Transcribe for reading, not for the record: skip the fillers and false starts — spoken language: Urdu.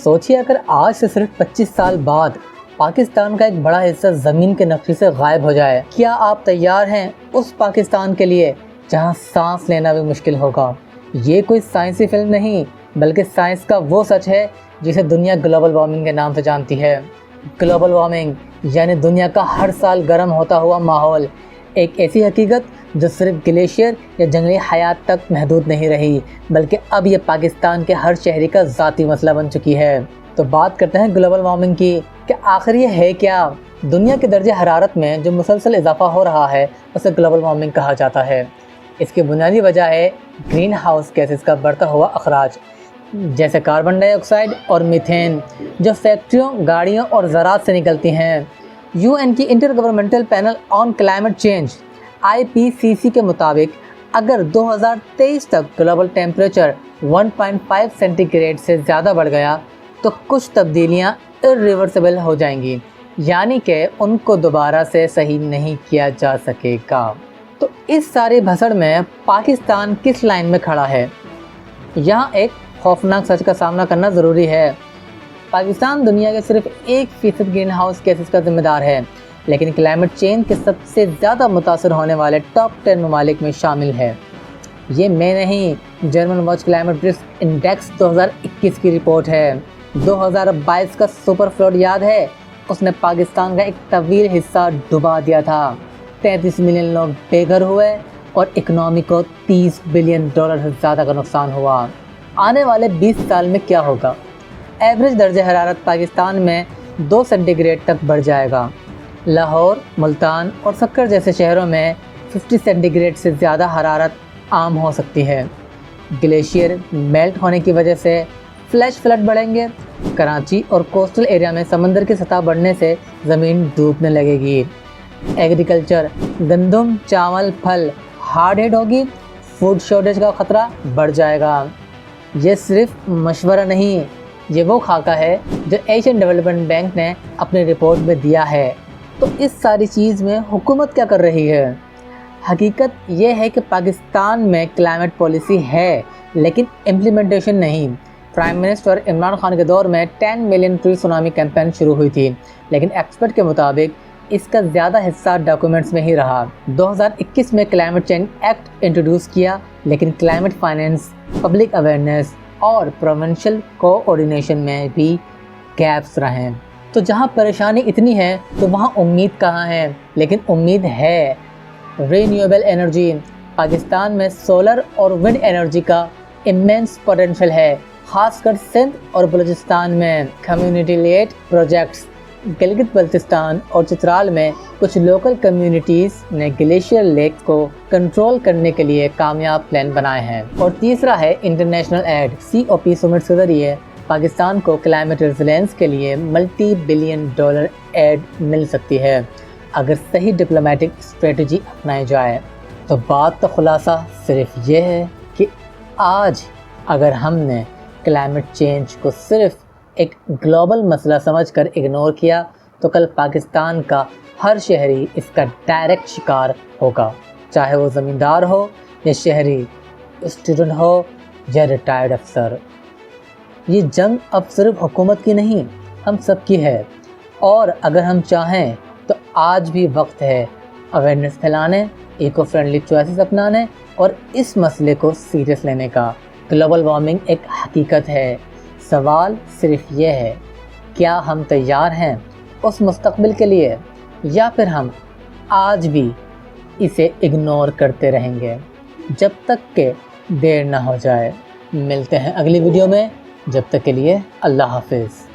سوچیے اگر آج سے صرف 25 سال بعد پاکستان کا ایک بڑا حصہ زمین کے نقشے سے غائب ہو جائے، کیا آپ تیار ہیں اس پاکستان کے لیے جہاں سانس لینا بھی مشکل ہوگا؟ یہ کوئی سائنسی فلم نہیں بلکہ سائنس کا وہ سچ ہے جسے دنیا گلوبل وارمنگ کے نام سے جانتی ہے۔ گلوبل وارمنگ یعنی دنیا کا ہر سال گرم ہوتا ہوا ماحول، ایک ایسی حقیقت جو صرف گلیشیئر یا جنگلی حیات تک محدود نہیں رہی بلکہ اب یہ پاکستان کے ہر شہری کا ذاتی مسئلہ بن چکی ہے۔ تو بات کرتے ہیں گلوبل وارمنگ کی کہ آخر یہ ہے کیا؟ دنیا کے درجہ حرارت میں جو مسلسل اضافہ ہو رہا ہے اسے گلوبل وارمنگ کہا جاتا ہے۔ اس کی بنیادی وجہ ہے گرین ہاؤس گیسز کا بڑھتا ہوا اخراج، جیسے کاربن ڈائی آکسائڈ اور میتھین، جو فیکٹریوں، گاڑیوں اور زراعت سے نکلتی ہیں۔ یو این کی intergovernmental panel on climate change IPCC کے مطابق اگر 2023 تک گلوبل ٹیمپریچر 1.5 سینٹی گریڈ سے زیادہ بڑھ گیا تو کچھ تبدیلیاں irreversible ہو جائیں گی، یعنی کہ ان کو دوبارہ سے صحیح نہیں کیا جا سکے گا۔ تو اس ساری بھسڑ میں پاکستان کس لائن میں کھڑا ہے؟ یہاں ایک خوفناک سچ کا سامنا کرنا ضروری ہے۔ پاکستان دنیا کے صرف 1% گرین ہاؤس گیسز کا ذمہ دار ہے، لیکن کلائمیٹ چینج کے سب سے زیادہ متاثر ہونے والے ٹاپ 10 ممالک میں شامل ہے۔ یہ میں نہیں، German watch climate risk index 2021 کی رپورٹ ہے۔ 2022 کا سپر فلڈ یاد ہے؟ اس نے پاکستان کا ایک طویل حصہ ڈبا دیا تھا۔ 33 ملین لوگ بے گھر ہوئے اور اکنامی کو $30 بلین سے زیادہ کا نقصان ہوا۔ آنے والے 20 سال میں کیا ہوگا؟ ایوریج درجہ حرارت پاکستان میں 2 سینٹی گریڈ تک بڑھ جائے گا۔ لاہور، ملتان اور سکر جیسے شہروں میں 50 سینٹی گریڈ سے زیادہ حرارت عام ہو سکتی ہے۔ گلیشیئر میلٹ ہونے کی وجہ سے فلیش فلڈ بڑھیں گے۔ کراچی اور کوسٹل ایریا میں سمندر کی سطح بڑھنے سے زمین ڈوبنے لگے گی۔ ایگریکلچر، گندم، چاول، پھل ہارڈ ہٹ ہوگی۔ فوڈ شارٹیج کا خطرہ بڑھ جائے گا۔ یہ صرف مشورہ نہیں، یہ وہ خاکہ ہے جو ایشین ڈیولپمنٹ بینک نے اپنی رپورٹ میں دیا ہے۔ تو اس ساری چیز میں حکومت کیا کر رہی ہے؟ حقیقت یہ ہے کہ پاکستان میں کلائمیٹ پالیسی ہے لیکن امپلیمنٹیشن نہیں۔ پرائم منسٹر عمران خان کے دور میں 10 ملین ٹری سونامی کیمپین شروع ہوئی تھی، لیکن ایکسپرٹ کے مطابق اس کا زیادہ حصہ ڈاکومنٹس میں ہی رہا۔ 2021 میں کلائمیٹ چینج ایکٹ انٹروڈیوس کیا، لیکن کلائمیٹ فائنینس، پبلک اویئرنیس اور پروونشل کوآرڈینیشن میں بھی گیپس رہیں۔ تو جہاں پریشانی اتنی ہے تو وہاں امید کہاں ہے؟ لیکن امید ہے۔ رینیویبل انرجی، پاکستان میں سولر اور ونڈ انرجی کا امینس پوٹینشیل ہے، خاص کر سندھ اور بلوچستان میں۔ Community lead projects, Gilgit Baltistan اور چترال میں کچھ لوکل کمیونٹیز نے گلیشیئر لیک کو کنٹرول کرنے کے لیے کامیاب پلان بنائے ہیں۔ اور تیسرا ہے انٹرنیشنل ایڈ۔ COP سمٹ کے ذریعے پاکستان کو کلائمیٹ ریزیلینس کے لیے $multi billion ایڈ مل سکتی ہے اگر صحیح ڈپلومیٹک اسٹریٹجی اپنائی جائے۔ تو بات کا خلاصہ صرف یہ ہے کہ آج اگر ہم نے کلائمیٹ چینج کو صرف ایک گلوبل مسئلہ سمجھ کر اگنور کیا تو کل پاکستان کا ہر شہری اس کا ڈائریکٹ شکار ہوگا، چاہے وہ زمیندار ہو یا شہری، اسٹوڈنٹ ہو یا ریٹائرڈ افسر۔ یہ جنگ اب صرف حکومت کی نہیں، ہم سب کی ہے، اور اگر ہم چاہیں تو آج بھی وقت ہے اویئرنیس پھیلانے، ایکو فرینڈلی چوائسز اپنانے اور اس مسئلے کو سیریس لینے کا۔ گلوبل وارمنگ ایک حقیقت ہے، سوال صرف یہ ہے کیا ہم تیار ہیں اس مستقبل کے لیے، یا پھر ہم آج بھی اسے اگنور کرتے رہیں گے جب تک کہ دیر نہ ہو جائے۔ ملتے ہیں اگلی ویڈیو میں، جب تک کے لیے اللہ حافظ۔